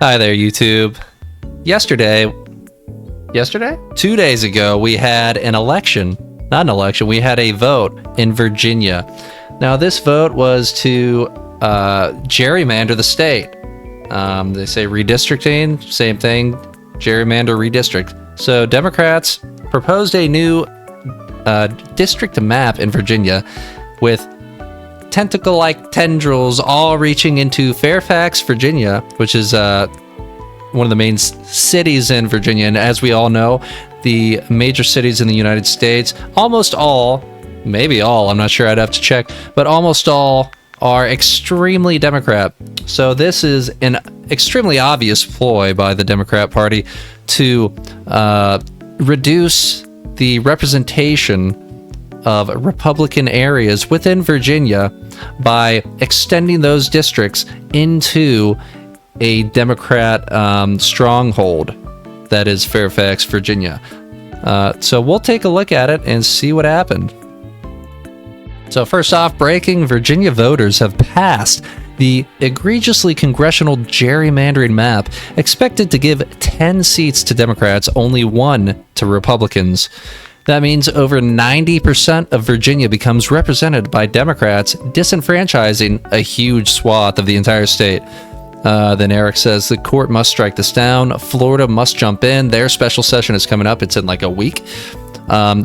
Hi there, YouTube. Yesterday, 2 days ago, we had an election. Not an election, we had a vote in Virginia. Now, this vote was to gerrymander the state. They say redistricting, same thing, gerrymander, redistrict. So, Democrats proposed a new district map in Virginia with tentacle-like tendrils all reaching into Fairfax, Virginia, which is one of the main cities in Virginia. And as we all know, the major cities in the United States, almost all, maybe all, I'm not sure, I'd have to check, but almost all are extremely Democrat. So this is an extremely obvious ploy by the Democrat Party to reduce the representation of Republican areas within Virginia by extending those districts into a Democrat stronghold that is Fairfax, Virginia. So we'll take a look at it and see what happened. So first off, breaking, Virginia voters have passed the egregiously congressional gerrymandering map, expected to give 10 seats to Democrats, only 1 to Republicans. That means over 90% of Virginia becomes represented by Democrats, disenfranchising a huge swath of the entire state. Then Eric says the court must strike this down. Florida must jump in. Their special session is coming up. It's in like a week.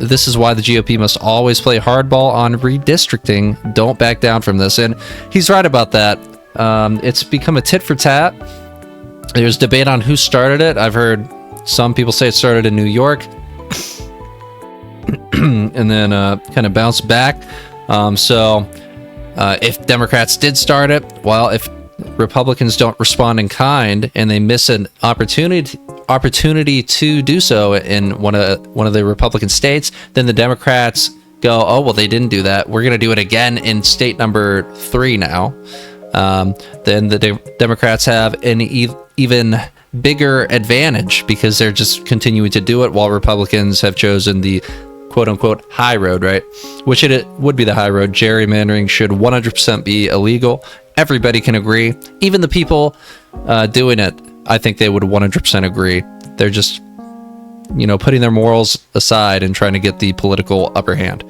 This is why the GOP must always play hardball on redistricting. Don't back down from this. And he's right about that. It's become a tit for tat. There's debate on who started it. I've heard some people say it started in New York. And then kind of bounced back. So if Democrats did start it, well, if Republicans don't respond in kind and they miss an opportunity to do so in one of the Republican states, then the Democrats go, oh, well, they didn't do that. We're going to do it again in state number 3 now. Then the Democrats have an even bigger advantage because they're just continuing to do it while Republicans have chosen the quote-unquote high road, right? Which it would be the high road. Gerrymandering should 100% be illegal. Everybody can agree. Even the people doing it, I think they would 100% agree. They're just, putting their morals aside and trying to get the political upper hand.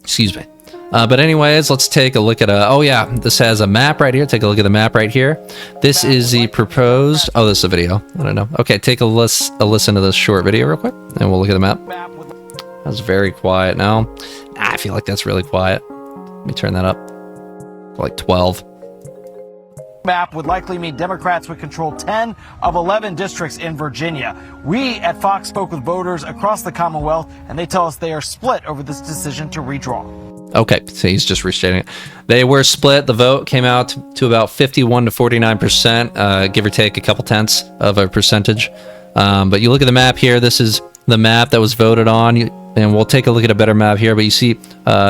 Excuse me. But anyways, let's take a look at this has a map right here. Take a look at the map right here. This is the proposed, this is a video. I don't know. Okay, take a listen to this short video real quick, and we'll look at the map. That's very quiet now. I feel like that's really quiet. Let me turn that up to like 12. Map would likely mean Democrats would control 10 of 11 districts in Virginia. We at Fox spoke with voters across the Commonwealth, and they tell us they are split over this decision to redraw. Okay, so he's just restating it. They were split. The vote came out to about 51 to 49%, give or take a couple tenths of a percentage. But you look at the map here. This is the map that was voted on, and we'll take a look at a better map here. But you see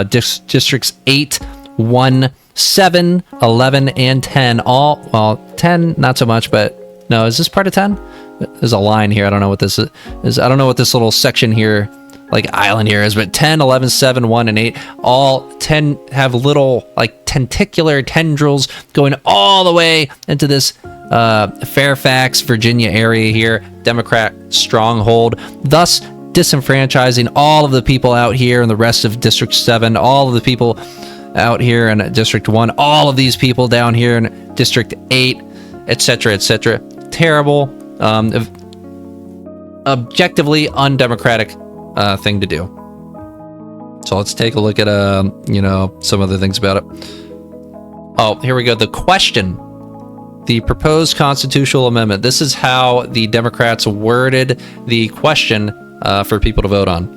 districts 8, 1, 7, 11, and 10. 10, not so much, but no, is this part of 10? There's a line here. I don't know what this is. I don't know what this little section here, like island here is, but 10, 11, 7, 1, and 8, all 10 have little like tentacular tendrils going all the way into this Fairfax, Virginia area here, Democrat stronghold, thus disenfranchising all of the people out here in the rest of District 7, all of the people out here in District 1, all of these people down here in District 8, etc., etc. Terrible, objectively undemocratic thing to do. So let's take a look at some other things about it. Oh, here we go. The question, the proposed constitutional amendment. This is how the Democrats worded the question for people to vote on.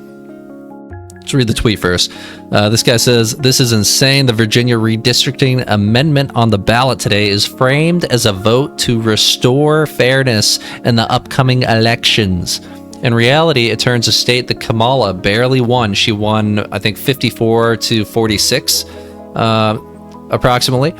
Let's read the tweet first. This guy says, "This is insane. The Virginia redistricting amendment on the ballot today is framed as a vote to restore fairness in the upcoming elections. In reality, it turns a state that Kamala barely won. She won, I think, 54 to 46, approximately.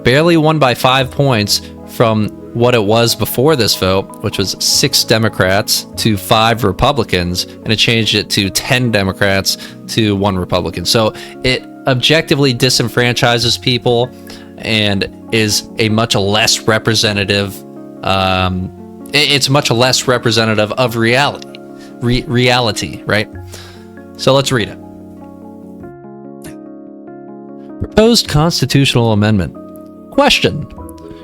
Barely won by 5 points from what it was before this vote, which was 6 Democrats to 5 Republicans, and it changed it to 10 Democrats to 1 Republican. So it objectively disenfranchises people. and is a much less representative. It's much less representative of reality. Reality, right? So let's read it. Proposed constitutional amendment. Question.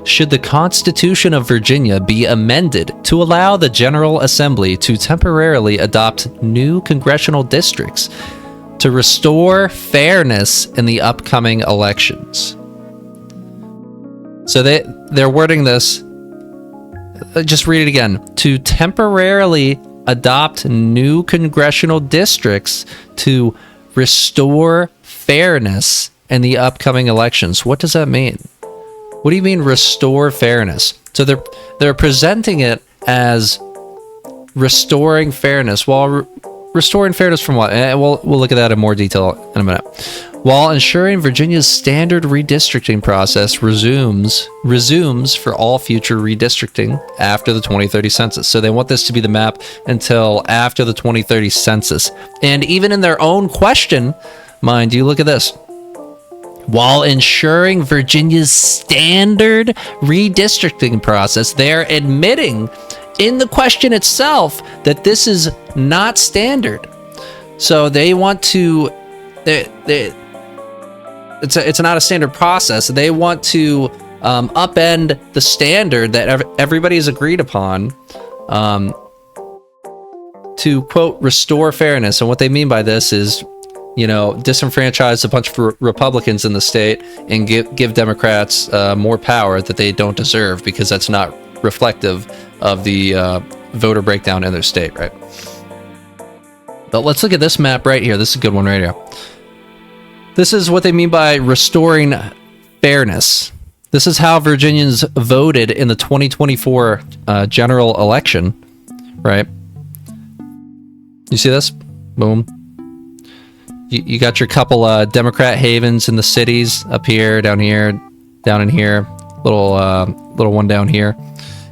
Should the Constitution of Virginia be amended to allow the General Assembly to temporarily adopt new congressional districts to restore fairness in the upcoming elections? So they're wording this, just read it again, to temporarily adopt new congressional districts to restore fairness in the upcoming elections. What does that mean? What do you mean restore fairness? So they're presenting it as restoring fairness. Well, restoring fairness from what? We'll look at that in more detail in a minute. While ensuring Virginia's standard redistricting process resumes for all future redistricting after the 2030 census. So they want this to be the map until after the 2030 census. And even in their own question, mind you, look at this. While ensuring Virginia's standard redistricting process, they're admitting in the question itself that this is not standard. So they want to, it's not a standard process. They want to upend the standard that everybody's agreed upon to, quote, restore fairness. And what they mean by this is, disenfranchise a bunch of Republicans in the state and give Democrats more power that they don't deserve, because that's not reflective of the voter breakdown in their state, right? But let's look at this map right here. This is a good one right here. This is what they mean by restoring fairness. This is how Virginians voted in the 2024 general election, right? You see this? Boom. You got your couple Democrat havens in the cities up here, down here, down in here, little one down here,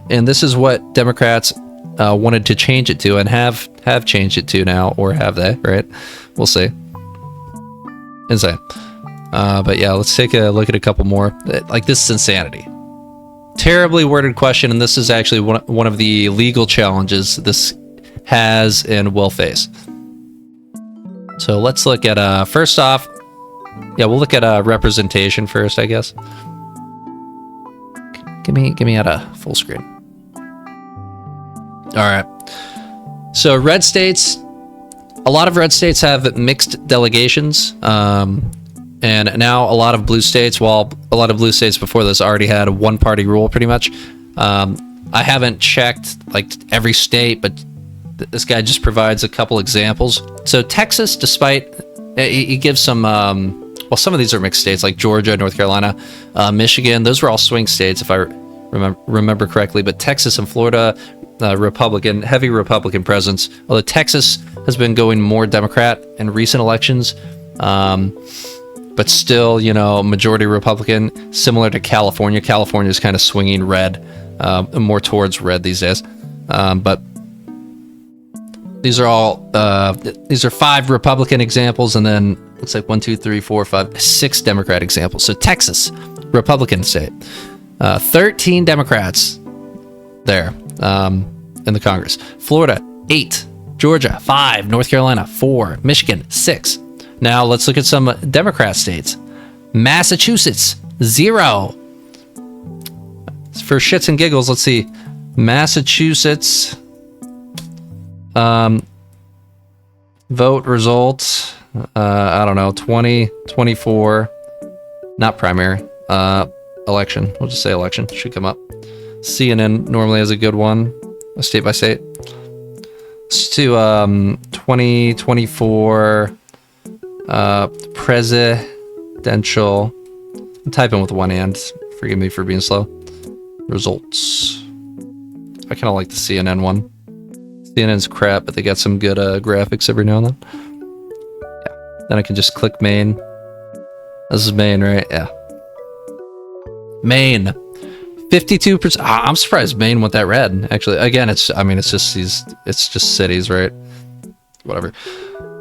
and this is what Democrats wanted to change it to, and have changed it to now, or have they? Right? We'll see. Insane. But yeah, let's take a look at a couple more. Like, this is insanity. Terribly worded question, and this is actually one of the legal challenges this has and will face. So let's look at, first off, we'll look at representation first, I guess. Give me at a full screen. All right. So red states, a lot of red states have mixed delegations, and now a lot of blue states, while a lot of blue states before this already had a one-party rule pretty much. I haven't checked like every state, but this guy just provides a couple examples. So Texas, despite, he gives some, some of these are mixed states, like Georgia, North Carolina, Michigan. Those were all swing states, if I remember correctly. But Texas and Florida, heavy Republican presence. Although Texas has been going more Democrat in recent elections, but still, majority Republican, similar to California. California is kind of swinging red, more towards red these days. But these are 5 Republican examples, and then looks like 1, 2, 3, 4, 5, 6 Democrat examples. So Texas, Republican state, 13 Democrats there in the Congress. Florida, 8. Georgia, 5. North Carolina, 4. Michigan, 6. Now let's look at some Democrat states. Massachusetts, 0. For shits and giggles, let's see. Massachusetts. Vote results, I don't know, 2024, not primary, election. We'll just say election, should come up. CNN normally has a good one, state by state. Let's do 2024 presidential. I'm typing with one hand, forgive me for being slow. Results. I kind of like the CNN one. CNN's crap, but they got some good graphics every now and then. Yeah. Then I can just click Maine. This is Maine, right? Yeah. Maine. 52%. I'm surprised Maine went that red. Actually, again, it's just cities, right? Whatever.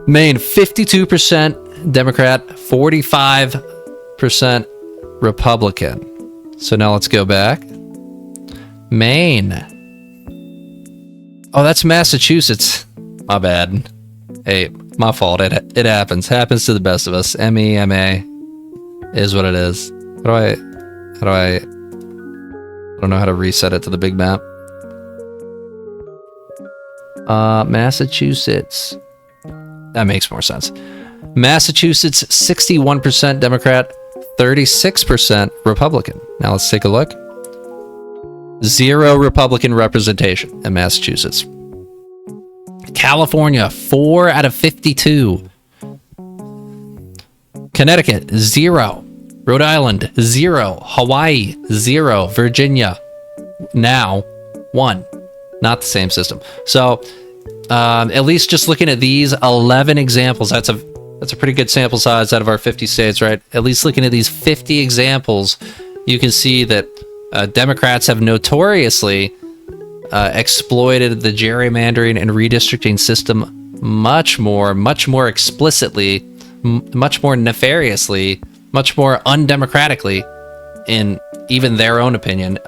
Maine, 52% Democrat, 45% Republican. So now let's go back. Maine. Oh, that's Massachusetts. My bad. Hey, my fault. It happens. Happens to the best of us. MEMA is what it is. I don't know how to reset it to the big map. Massachusetts. That makes more sense. Massachusetts, 61% Democrat, 36% Republican. Now let's take a look. 0 Republican representation in Massachusetts. California, 4 out of 52. Connecticut, 0. Rhode Island, 0. Hawaii, 0. Virginia, now 1. Not the same system. So, at least just looking at these 11 examples, that's a pretty good sample size out of our 50 states, right? At least looking at these 50 examples, you can see that Democrats have notoriously exploited the gerrymandering and redistricting system much more explicitly, much more nefariously, much more undemocratically, in even their own opinion.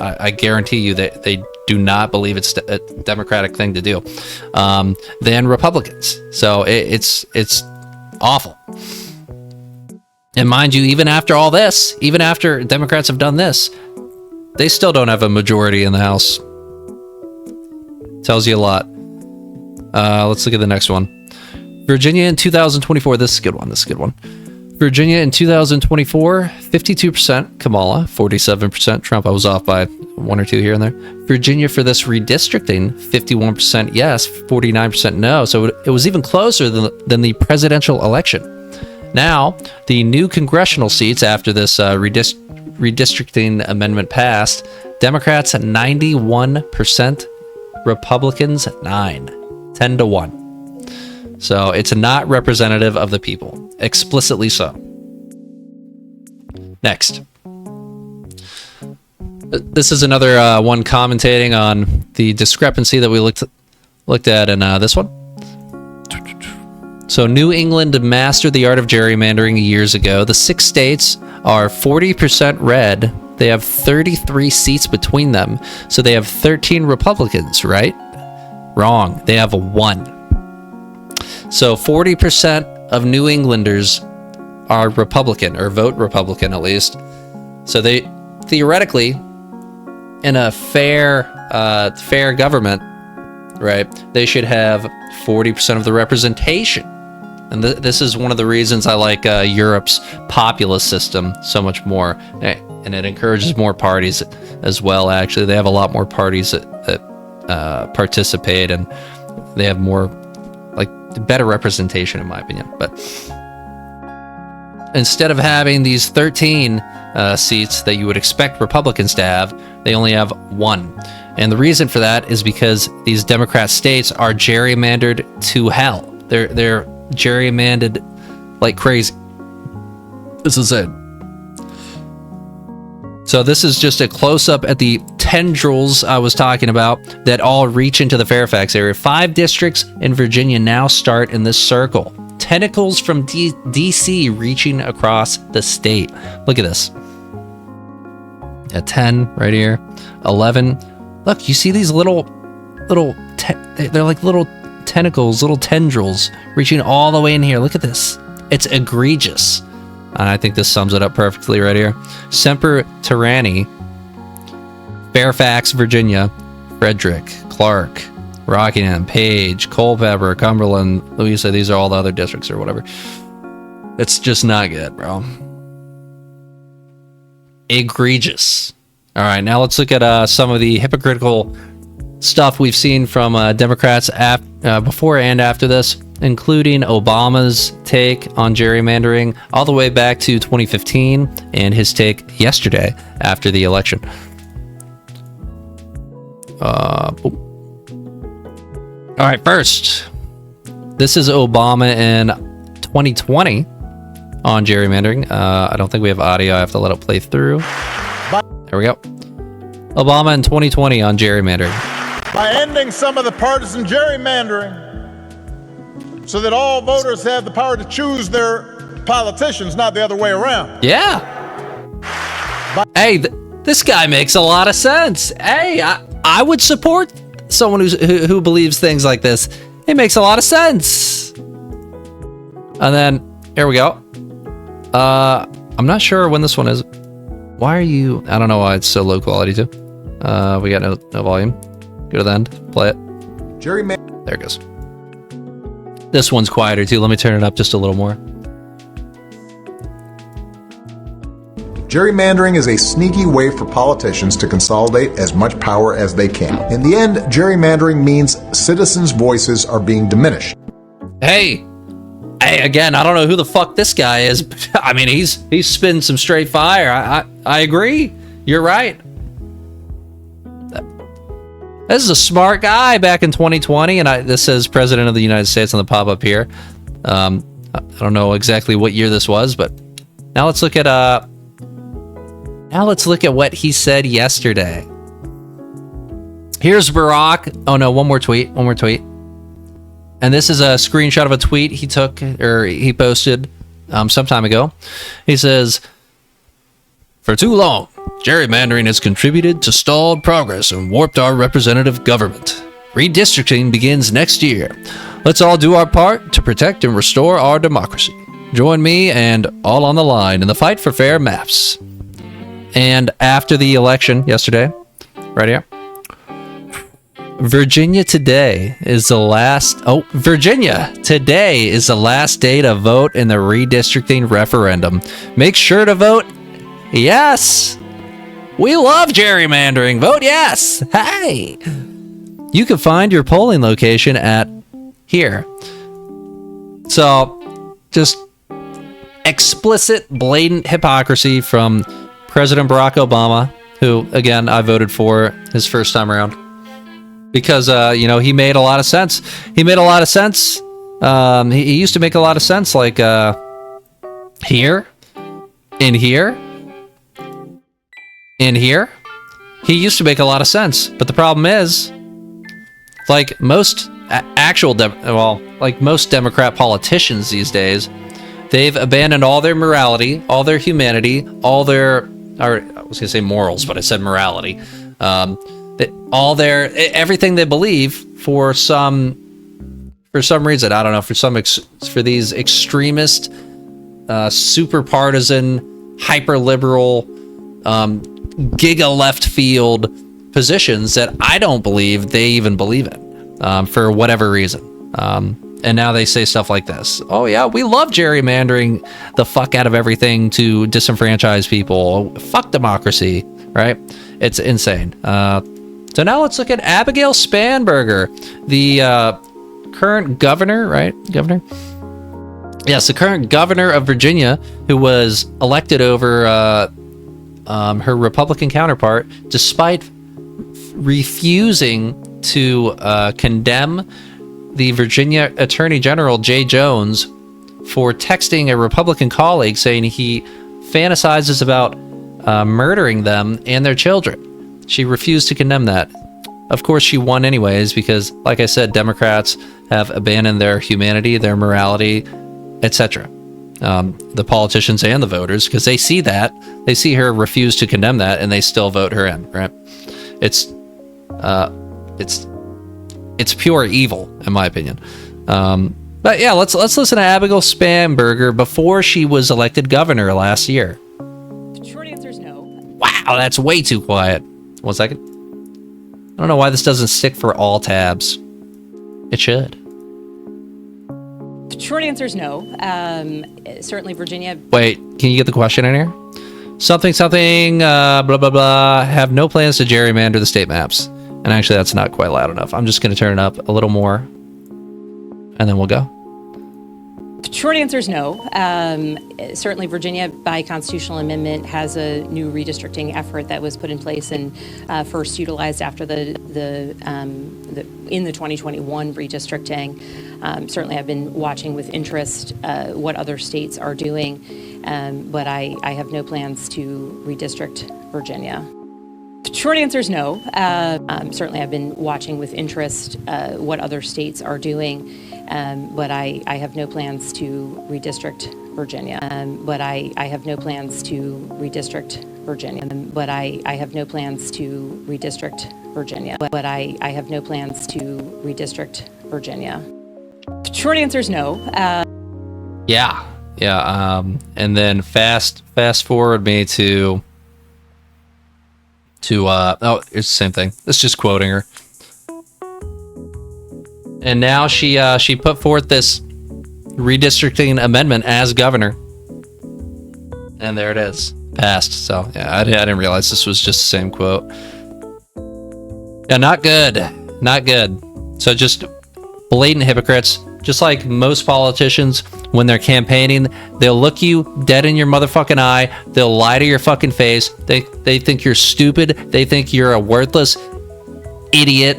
I guarantee you that they do not believe it's a democratic thing to do, than Republicans. So it's awful. And mind you, even after all this, even after Democrats have done this, they still don't have a majority in the House. Tells you a lot. Let's look at the next one. Virginia in 2024. This is a good one. Virginia in 2024, 52% Kamala, 47% Trump. I was off by 1 or 2 here and there. Virginia for this redistricting, 51% yes, 49% no. So it was even closer than the presidential election. Now, the new congressional seats after this redistricting amendment passed, Democrats at 91%, Republicans 10-1. So it's not representative of the people, explicitly so. Next. This is another one commentating on the discrepancy that we looked at in this one. So New England mastered the art of gerrymandering years ago. The 6 states are 40% red. They have 33 seats between them. So they have 13 Republicans, right? Wrong. They have 1. So 40% of New Englanders are Republican, or vote Republican at least. So they theoretically, in a fair government, right, they should have 40% of the representation. And this is one of the reasons I like Europe's populist system so much more. And it encourages more parties as well, actually. They have a lot more parties that participate, and they have more, better representation, in my opinion. But instead of having these 13 seats that you would expect Republicans to have, they only have 1. And the reason for that is because these Democrat states are gerrymandered to hell. They're gerrymandered like crazy. This is it. So this is just a close-up at the tendrils I was talking about that all reach into the Fairfax area. 5 districts in Virginia now start in this circle. Tentacles from D.C. reaching across the state. Look at this. At 10 right here. 11. Look, you see these they're like little tentacles, little tendrils reaching all the way in here. Look at this. It's egregious. And I think this sums it up perfectly right here. Semper Tyranny, Fairfax, Virginia, Frederick, Clark, Rockingham, Page, Culpeper, Cumberland, Louisa. These are all the other districts or whatever. It's just not good, bro. Egregious. All right, now let's look at some of the hypocritical stuff we've seen from Democrats before and after this, including Obama's take on gerrymandering all the way back to 2015 and his take yesterday after the election. All right, first, this is Obama in 2020 on gerrymandering. I don't think we have audio. I have to let it play through. There we go. Obama in 2020 on gerrymandering. By ending some of the partisan gerrymandering so that all voters have the power to choose their politicians, not the other way around. Yeah. Hey, this guy makes a lot of sense. Hey, I would support someone who believes things like this. It makes a lot of sense. And then here we go. I'm not sure when this one is. Why are you? I don't know why it's so low quality too. We got no volume. Go to the end. Play it. There it goes. This one's quieter too. Let me turn it up just a little more. Gerrymandering is a sneaky way for politicians to consolidate as much power as they can. In the end, gerrymandering means citizens' voices are being diminished. Hey, again, I don't know who the fuck this guy is, but I mean, he's spitting some straight fire. I agree. You're right. This is a smart guy back in 2020, and this says President of the United States on the pop-up here. I don't know exactly what year this was, but now let's look at what he said yesterday. Here's Barack. Oh no, one more tweet. And this is a screenshot of a tweet he posted some time ago. He says, "For too long, gerrymandering has contributed to stalled progress and warped our representative government. Redistricting begins next year. Let's all do our part to protect and restore our democracy. Join me and all on the line in the fight for fair maps." And after the election yesterday, right here, Virginia today is the last day to vote in the redistricting referendum. Make sure to vote yes. We love gerrymandering. Vote yes. Hey. You can find your polling location at here. So, just explicit, blatant hypocrisy from President Barack Obama, who, again, I voted for his first time around. Because, he made a lot of sense. He used to make a lot of sense, like, here, in here, in here. He used to make a lot of sense. But the problem is, like most most Democrat politicians these days, they've abandoned all their morality, all their humanity, I was gonna say morals, but I said morality. Everything they believe for some reason, I don't know, for these extremist, super partisan, hyper liberal, giga left field positions that I don't believe they even believe in, for whatever reason. And now they say stuff like this. Oh yeah, we love gerrymandering the fuck out of everything to disenfranchise people. Fuck democracy, right? It's insane. So now let's look at Abigail Spanberger, the current governor, right? Governor? Yes, the current governor of Virginia, who was elected over her Republican counterpart, despite refusing to condemn the Virginia Attorney General, Jay Jones, for texting a Republican colleague saying he fantasizes about murdering them and their children. She refused to condemn that. Of course, she won anyways because, like I said, Democrats have abandoned their humanity, their morality, etc. The politicians and the voters, because they see that. They see her refuse to condemn that, and they still vote her in, right? It's pure evil, in my opinion. But yeah, let's listen to Abigail Spanberger before she was elected governor last year. The short answer is no. Wow, that's way too quiet. 1 second. I don't know why this doesn't stick for all tabs. It should. The short answer is no. Certainly Virginia... Wait, can you get the question in here? Something, blah, blah, blah, have no plans to gerrymander the state maps. And actually, that's not quite loud enough. I'm just going to turn it up a little more. And then we'll go. The short answer is no. Certainly Virginia, by constitutional amendment, has a new redistricting effort that was put in place and first utilized after in the 2021 redistricting. Certainly I've been watching with interest what other states are doing, but I have no plans to redistrict Virginia. The short answer is no. Certainly I've been watching with interest what other states are doing, but I have no plans to redistrict Virginia. Virginia, but I have no plans to redistrict Virginia. But I have no plans to redistrict Virginia. Short answer is no. Yeah. And then fast forward me to oh, it's the same thing. It's just quoting her. And now she put forth this redistricting amendment as governor. And there it is. Passed. So, yeah, I didn't realize this was just the same quote. Yeah, not good. Not good. So just blatant hypocrites. Just like most politicians, when they're campaigning, they'll look you dead in your motherfucking eye. They'll lie to your fucking face. They think you're stupid. They think you're a worthless idiot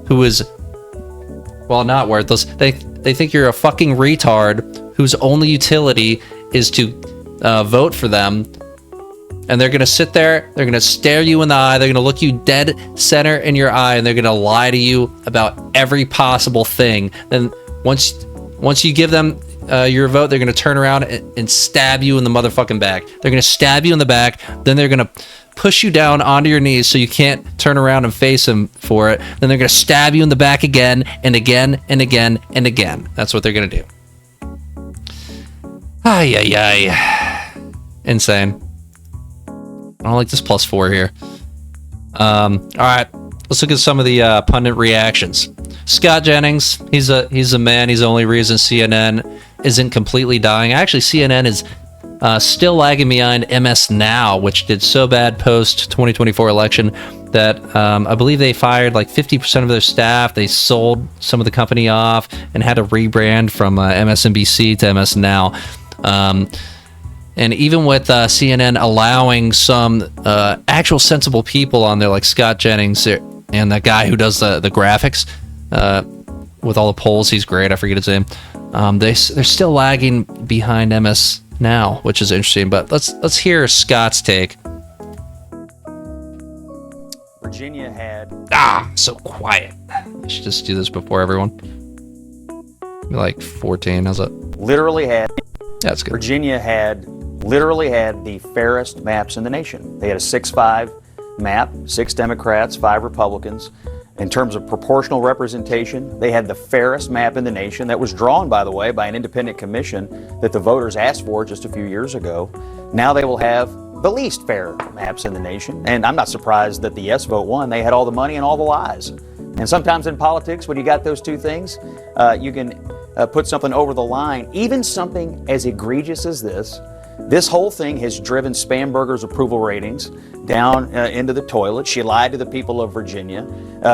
who is, well, not worthless. They think you're a fucking retard whose only utility is to vote for them. And they're going to sit there, they're going to stare you in the eye, they're going to look you dead center in your eye, and they're going to lie to you about every possible thing. Then once you give them your vote, they're going to turn around and stab you in the motherfucking back. They're going to stab you in the back, then they're going to push you down onto your knees so you can't turn around and face them for it. Then they're going to stab you in the back again and again and again and again. That's what they're going to do. Ay. Insane. I don't like this +4 here. All right, let's look at some of the pundit reactions. Scott Jennings, he's a man. He's the only reason CNN isn't completely dying. Actually, CNN is still lagging behind MS Now, which did so bad post 2024 election that I believe they fired like 50% of their staff. They sold some of the company off and had to rebrand from MSNBC to MS Now. And even with CNN allowing some actual sensible people on there, like Scott Jennings and that guy who does the graphics with all the polls, he's great. I forget his name. They're still lagging behind MS Now, which is interesting. But let's hear Scott's take. Virginia had so quiet. I should just do this before everyone. Like 14. How's that? literally had. That's good. Virginia literally had the fairest maps in the nation. They had a 6-5 map, 6 Democrats, 5 Republicans. In terms of proportional representation, they had the fairest map in the nation that was drawn, by the way, by an independent commission that the voters asked for just a few years ago. Now they will have the least fair maps in the nation. And I'm not surprised that the yes vote won. They had all the money and all the lies. And sometimes in politics, when you got those two things, you can put something over the line. Even something as egregious as this whole thing has driven Spamberger's approval ratings down into the toilet. She lied to the people of Virginia.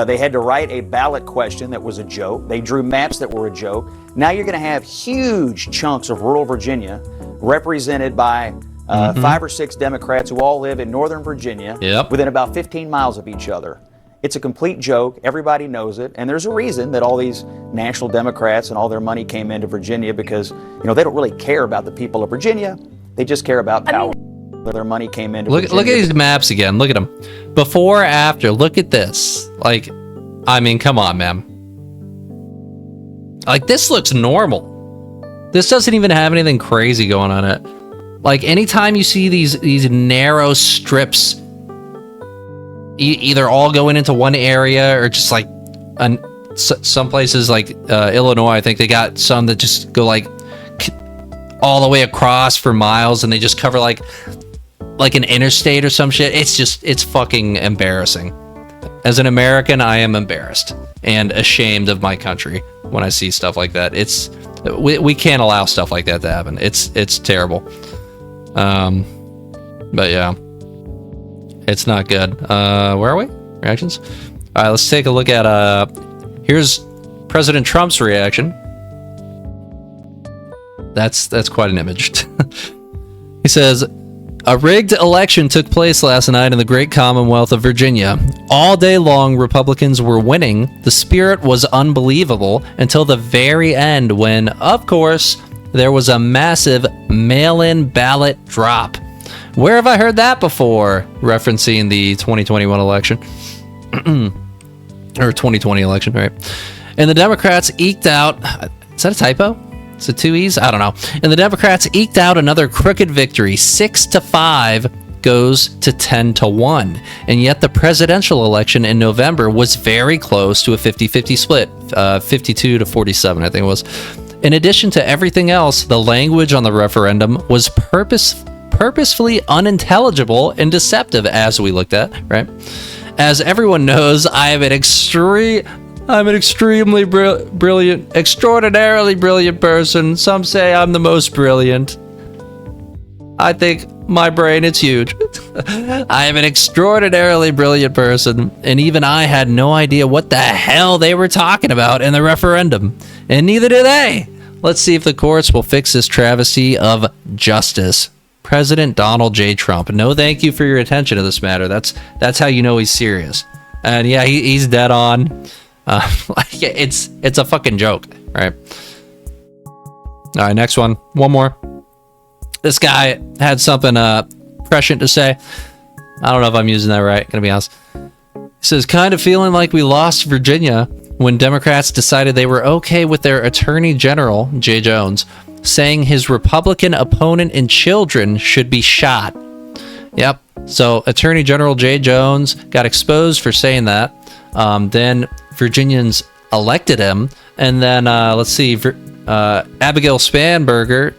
They had to write a ballot question that was a joke. They drew maps that were a joke. Now you're going to have huge chunks of rural Virginia represented by 5 or 6 Democrats who all live in Northern Virginia within about 15 miles of each other. It's a complete joke. Everybody knows it. And there's a reason that all these national Democrats and all their money came into Virginia because, you know, they don't really care about the people of Virginia. They just care about power. Their money came into Virginia. Look at these maps again. Look at them. Before, after. Look at this. Like, I mean, come on, man. Like, this looks normal. This doesn't even have anything crazy going on it. Like, anytime you see these narrow strips, either all going into one area or just like some places like Illinois, I think they got some that just go like all the way across for miles and they just cover like an interstate or some shit. It's fucking embarrassing. As an American, I am embarrassed and ashamed of my country when I see stuff like that. We can't allow stuff like that to happen. It's terrible. But yeah, it's not good. Where are we? Reactions? All right, let's take a look at here's President Trump's reaction. That's quite an image. He says, a rigged election took place last night in the great Commonwealth of Virginia. All day long, Republicans were winning. The spirit was unbelievable until the very end when, of course, there was a massive mail-in ballot drop. Where have I heard that before? Referencing the 2021 election. Or 2020 election, right? And the Democrats eked out... Is that a typo? Is it 2 E's? I don't know. And the Democrats eked out another crooked victory, 6-5, goes to 10-1. And yet the presidential election in November was very close to a 50-50 split, 52-47, I think it was. In addition to everything else, the language on the referendum was purposefully unintelligible and deceptive, as we looked at, right? As everyone knows, I'm an extremely brilliant, extraordinarily brilliant person. Some say I'm the most brilliant. I think my brain is huge. I am an extraordinarily brilliant person, and even I had no idea what the hell they were talking about in the referendum, and neither do they. Let's see if the courts will fix this travesty of justice. President Donald J. Trump. No, thank you for your attention to this matter. That's how you know he's serious. And yeah, he's dead on. It's a fucking joke, right? All right, next one. One more. This guy had something prescient to say. I don't know if I'm using that right, gonna be honest. He says, kind of feeling like we lost Virginia when Democrats decided they were okay with their Attorney General, Jay Jones, saying his Republican opponent and children should be shot. Yep. So Attorney General Jay Jones got exposed for saying that. Then Virginians elected him. And then, let's see, Abigail Spanberger,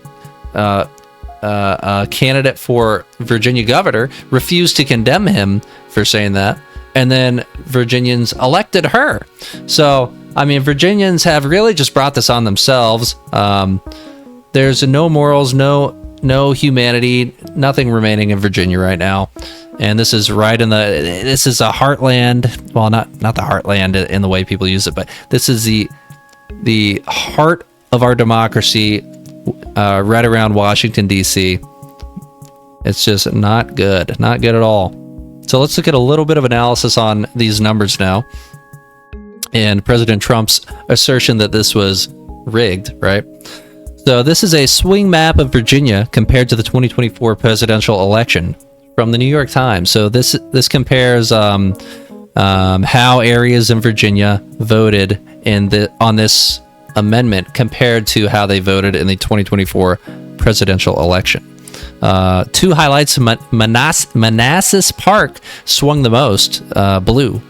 a candidate for Virginia governor, refused to condemn him for saying that. And then Virginians elected her. So, I mean, Virginians have really just brought this on themselves. There's no morals, no humanity, nothing remaining in Virginia right now. And this is right in this is a heartland. Well, not the heartland in the way people use it, but this is the heart of our democracy, right around Washington, D.C. It's just not good at all. So let's look at a little bit of analysis on these numbers now. And President Trump's assertion that this was rigged, right? So this is a swing map of Virginia compared to the 2024 presidential election from the New York Times. So this compares how areas in Virginia voted on this amendment compared to how they voted in the 2024 presidential election. Two highlights: Manassas Park swung the most, blue.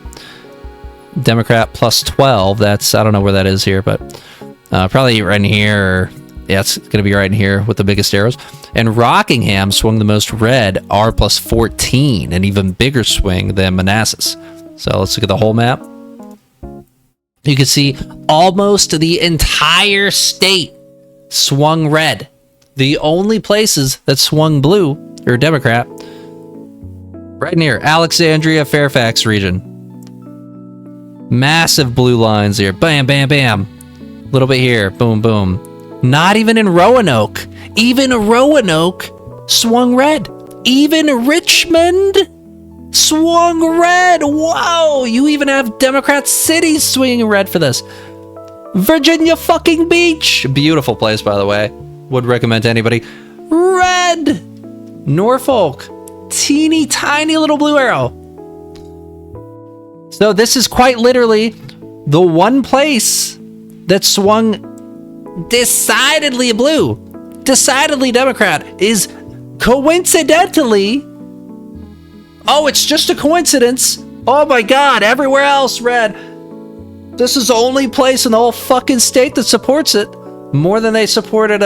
Democrat plus 12. That's, I don't know where that is here, but probably right in here. Yeah, it's going to be right in here with the biggest arrows. And Rockingham swung the most red, R plus 14, an even bigger swing than Manassas. So let's look at the whole map. You can see almost the entire state swung red. The only places that swung blue, or Democrat, right near Alexandria, Fairfax region. Massive blue lines here. Bam, bam, bam. A little bit here. Boom, boom. Not even in Roanoke. Even Roanoke swung red. Even Richmond swung red. Whoa, you even have Democrat cities swinging red for this. Virginia fucking Beach. Beautiful place, by the way. Would recommend to anybody. Red. Norfolk. Teeny tiny little blue arrow. So this is quite literally the one place that swung decidedly blue, decidedly Democrat, is coincidentally, oh, it's just a coincidence. Oh my God, everywhere else red. This is the only place in the whole fucking state that supports it, more than they supported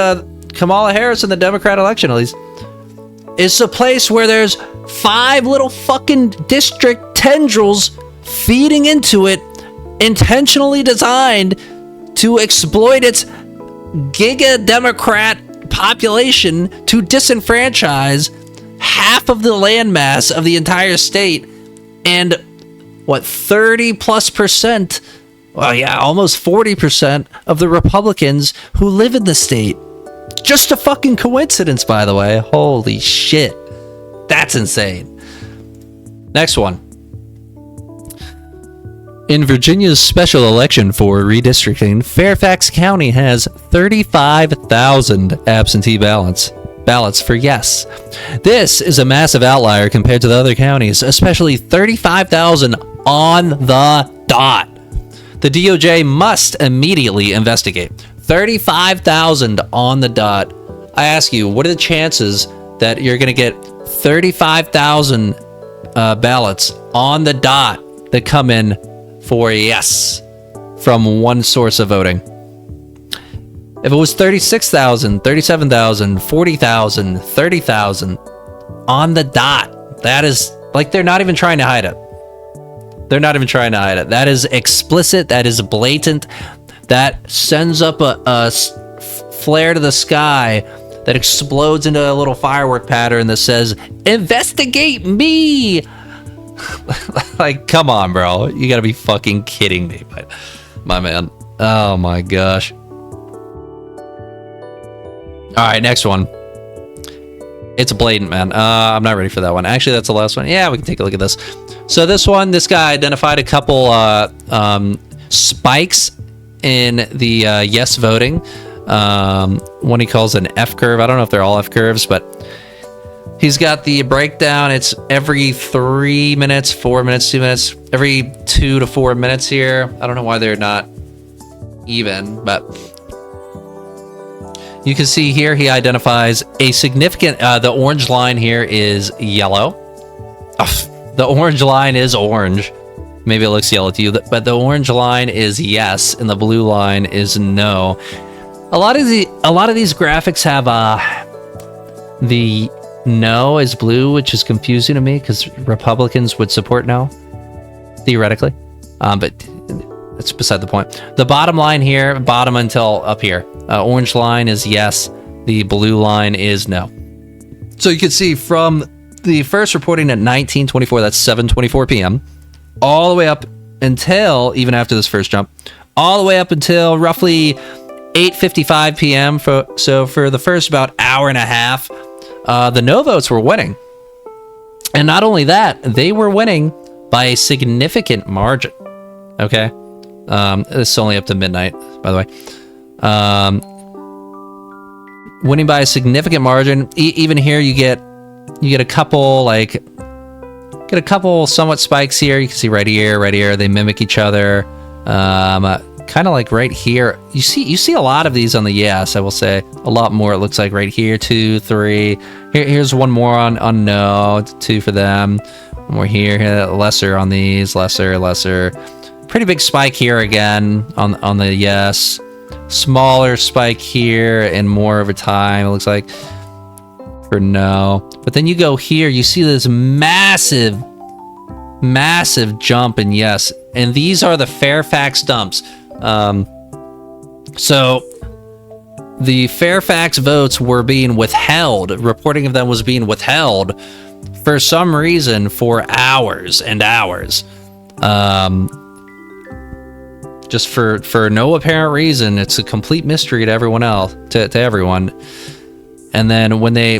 Kamala Harris in the Democrat election, at least. It's a place where there's 5 little fucking district tendrils feeding into it, intentionally designed to exploit its giga Democrat population to disenfranchise half of the landmass of the entire state, and what, 30+%, well, yeah, almost 40% of the Republicans who live in the state. Just a fucking coincidence, by the way. Holy shit. That's insane. Next one. In Virginia's special election for redistricting, Fairfax County has 35,000 absentee ballots for yes. This is a massive outlier compared to the other counties, especially 35,000 on the dot. The DOJ must immediately investigate. 35,000 on the dot. I ask you, what are the chances that you're going to get 35,000 ballots on the dot that come in for yes from one source of voting. If it was 36,000, 37,000, 40,000, 30,000 on the dot, that is like they're not even trying to hide it. They're not even trying to hide it. That is explicit. That is blatant. That sends up a flare to the sky that explodes into a little firework pattern that says, "Investigate me!" Like, come on, bro. You gotta be fucking kidding me, my man. Oh my gosh. All right, next one. It's blatant, man. I'm not ready for that one. Actually, that's the last one. Yeah, we can take a look at this. So this one, this guy identified a couple spikes in the yes voting. One he calls an F curve. I don't know if they're all F curves, but he's got the breakdown. It's every 3 minutes, 4 minutes, 2 minutes, every 2 to 4 minutes here. I don't know why they're not even, but you can see here he identifies a significant, the orange line here is yellow. The orange line is orange. Maybe it looks yellow to you, but the orange line is yes, and the blue line is no. A lot of these graphics have the no is blue, which is confusing to me because Republicans would support no, theoretically, but that's beside the point. The bottom line here, bottom until up here, orange line is yes, the blue line is no. So you can see from the first reporting at 19:24, that's 7:24 p.m., all the way up until, even after this first jump, all the way up until roughly 8:55 p.m. So for the first about hour and a half, the no votes were winning. And not only that, they were winning by a significant margin. Okay? This is only up to midnight, by the way. Winning by a significant margin. Even here, you get a couple somewhat spikes here. You can see right here. They mimic each other. Kind of like right here. You see a lot of these on the yes, I will say. A lot more, it looks like right here. 2, 3. Here's one more on no. 2 for them. One more here. Lesser on these. Lesser. Pretty big spike here again on the yes. Smaller spike here and more over time, it looks like, for no. But then you go here, you see this massive jump in yes. And these are the Fairfax dumps. So the Fairfax votes were being withheld. Reporting of them was being withheld for some reason for hours and hours. Just for no apparent reason. It's a complete mystery to everyone else, to everyone. And then when they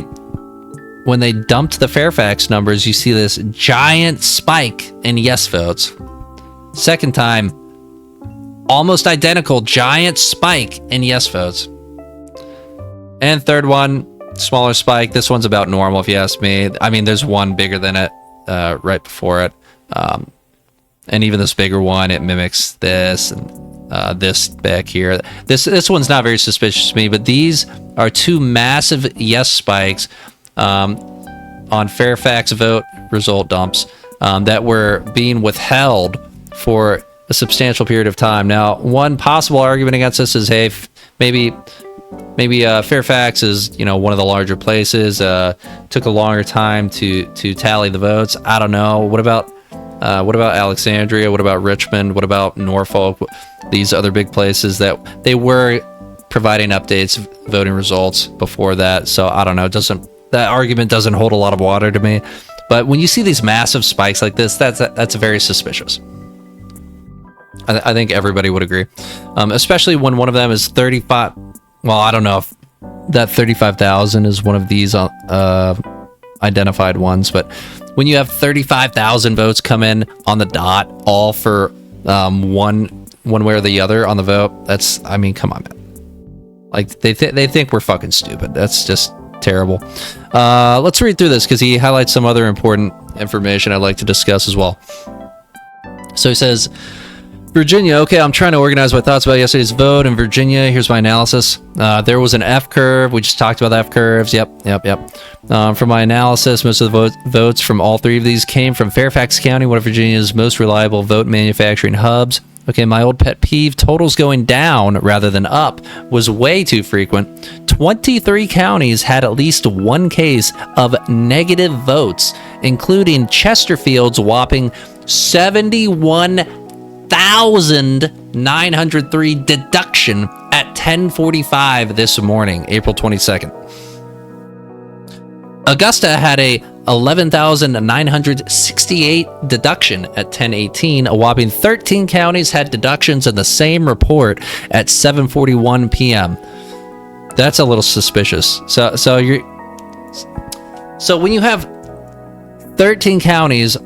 dumped the Fairfax numbers, you see this giant spike in yes votes. Second time, almost identical giant spike in yes votes. And third one, smaller spike. This one's about normal, if you ask me. I mean, there's one bigger than it right before it. And even this bigger one, it mimics this and this back here. This one's not very suspicious to me, but these are two massive yes spikes on Fairfax vote result dumps that were being withheld for a substantial period of time. Now, one possible argument against this is, hey, maybe Fairfax is, one of the larger places. Took a longer time to tally the votes. I don't know. What about Alexandria? What about Richmond? What about Norfolk? These other big places that they were providing updates, voting results before that. So I don't know. That argument doesn't hold a lot of water to me. But when you see these massive spikes like this, that's very suspicious. I think everybody would agree, especially when one of them is 35. Well, I don't know if that 35,000 is one of these identified ones, but when you have 35,000 votes come in on the dot, all for one way or the other on the vote, come on, man. Like they think we're fucking stupid. That's just terrible. Let's read through this because he highlights some other important information I'd like to discuss as well. So he says, Virginia. Okay, I'm trying to organize my thoughts about yesterday's vote in Virginia. Here's my analysis. There was an F curve. We just talked about F curves. Yep. From my analysis, most of the votes from all three of these came from Fairfax County, one of Virginia's most reliable vote manufacturing hubs. Okay, my old pet peeve, totals going down rather than up, was way too frequent. 23 counties had at least one case of negative votes, including Chesterfield's whopping 71,903 deduction at 10:45 this morning, April 22nd. Augusta had a 11,968 deduction at 10:18. A whopping 13 counties had deductions in the same report at 7:41 p.m. That's a little suspicious. So when you have 13 counties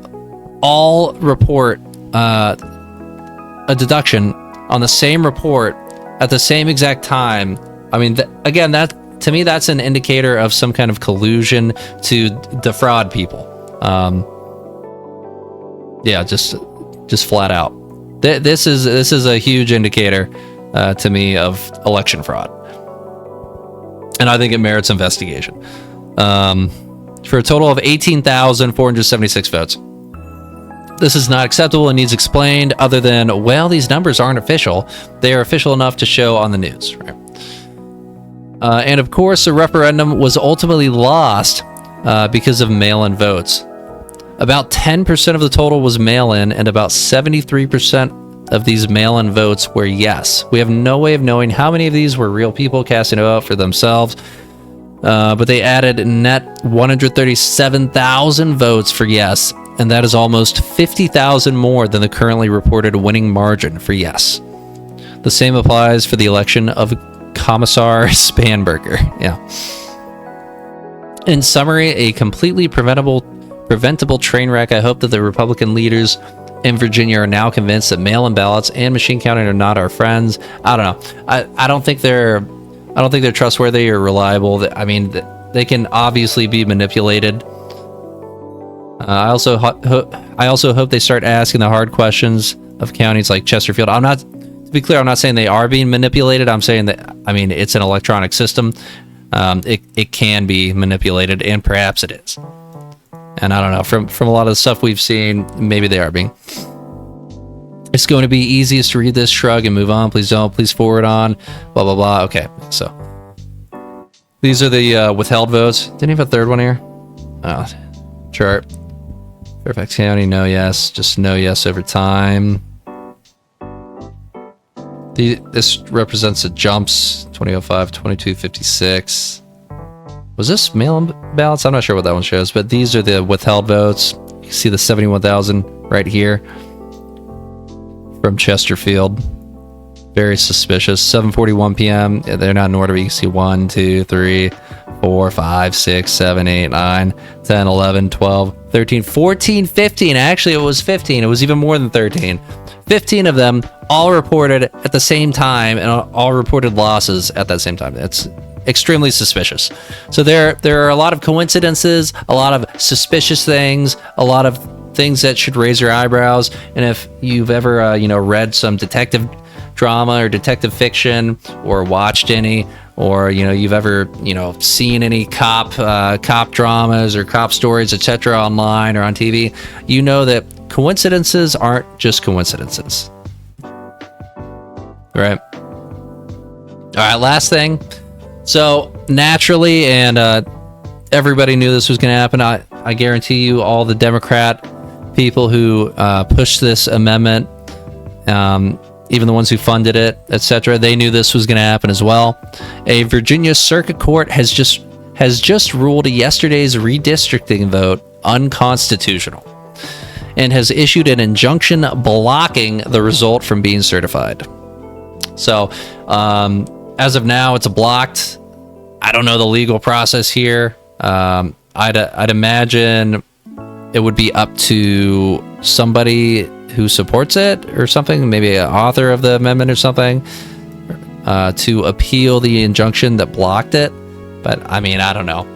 all report a deduction on the same report at the same exact time, I mean, again, that to me, that's an indicator of some kind of collusion to defraud people. Yeah, just flat out. This is a huge indicator to me of election fraud, and I think it merits investigation. For a total of 18,476 votes. This is not acceptable and needs explained. Other than, well, these numbers aren't official. They are official enough to show on the news, right? And of course, the referendum was ultimately lost because of mail-in votes. About 10% of the total was mail-in, and about 73% of these mail-in votes were yes. We have no way of knowing how many of these were real people casting a vote for themselves, but they added net 137,000 votes for yes, and that is almost 50,000 more than the currently reported winning margin for yes. The same applies for the election of Commissar Spanberger. Yeah. In summary, a completely preventable train wreck. I hope that the Republican leaders in Virginia are now convinced that mail-in ballots and machine counting are not our friends. I don't know. I don't think they're trustworthy or reliable. I mean, they can obviously be manipulated. I also hope they start asking the hard questions of counties like Chesterfield. To be clear, I'm not saying they are being manipulated. I'm saying that, I mean, it's an electronic system. It can be manipulated, and perhaps it is. And I don't know, from a lot of the stuff we've seen, maybe they are being. It's going to be easiest to read this, shrug, and move on. Please don't. Please forward on. Blah, blah, blah. Okay, so these are the withheld votes. Didn't you have a third one here? Chart. Fairfax County, no yes. Just no yes over time. This represents the jumps. 2005, 2256. Was this mail-in ballots? I'm not sure what that one shows, but these are the withheld votes. You can see the 71,000 right here from Chesterfield. Very suspicious. 7:41 p.m. They're not in order, but you can see 1, 2, 3, 4, 5, 6, 7, 8, 9, 10, 11, 12, 13, 14, 15. Actually, it was 15. It was even more than 13. 15 of them all reported at the same time, and all reported losses at that same time. It's extremely suspicious. So there are a lot of coincidences, a lot of suspicious things, a lot of things that should raise your eyebrows. And if you've ever read some detective drama or detective fiction, or watched any, or you've ever seen any cop dramas or cop stories, etc., online or on TV, you know that coincidences aren't just coincidences. Right. All right, last thing. So naturally, and everybody knew this was going to happen. I guarantee you, all the Democrat people who pushed this amendment, even the ones who funded it, etc., they knew this was going to happen as well. A Virginia Circuit Court has just ruled yesterday's redistricting vote unconstitutional, and has issued an injunction blocking the result from being certified. So, as of now, it's blocked. I don't know the legal process here. I'd imagine it would be up to somebody who supports it or something, maybe an author of the amendment or something, to appeal the injunction that blocked it. But I mean, I don't know.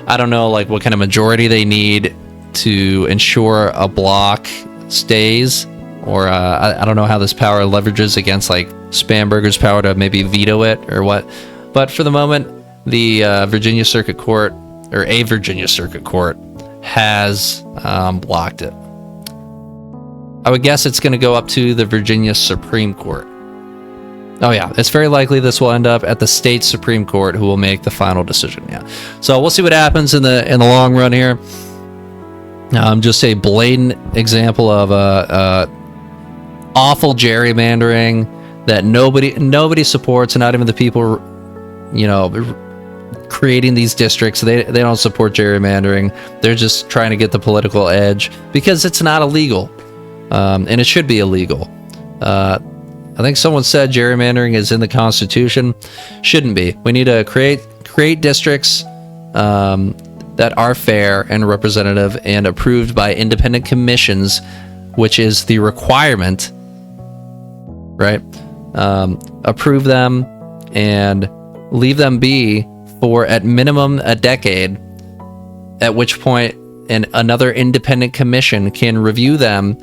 I don't know like what kind of majority they need to ensure a block stays. or I don't know how this power leverages against like Spamberger's power to maybe veto it or what. But for the moment, the Virginia Circuit Court, or a Virginia Circuit Court, has blocked it. I would guess it's going to go up to the Virginia Supreme Court. Oh yeah, it's very likely this will end up at the state Supreme Court, who will make the final decision. Yeah, so we'll see what happens in the long run here. Just a blatant example of awful gerrymandering that nobody supports, and not even the people, creating these districts. They don't support gerrymandering. They're just trying to get the political edge because it's not illegal, and it should be illegal. I think someone said gerrymandering is in the Constitution. Shouldn't be. We need to create districts that are fair and representative and approved by independent commissions, which is the requirement, right? Approve them and leave them be for at minimum a decade, at which point another independent commission can review them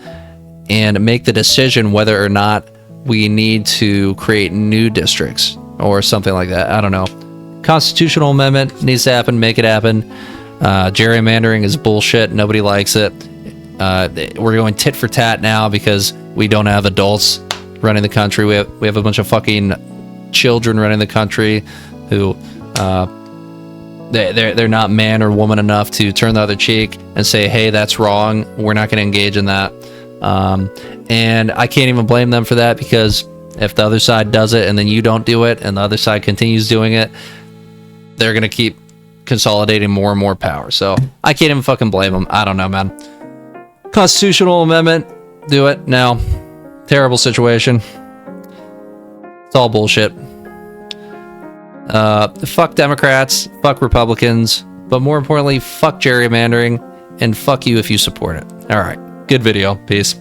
and make the decision whether or not we need to create new districts or something like that. I don't know. Constitutional amendment needs to happen. Make it happen. Gerrymandering is bullshit. Nobody likes it. We're going tit for tat now because we don't have adults running the country. We have a bunch of fucking children running the country who they're not man or woman enough to turn the other cheek and say, hey, that's wrong. We're not going to engage in that. And I can't even blame them for that, because if the other side does it and then you don't do it and the other side continues doing it, they're going to keep consolidating more and more power. So I can't even fucking blame them. I don't know, man. Constitutional amendment, do it now. Terrible situation. It's all bullshit. Fuck Democrats, fuck Republicans, but more importantly, fuck gerrymandering, and fuck you if you support it. All right. Good video. Peace.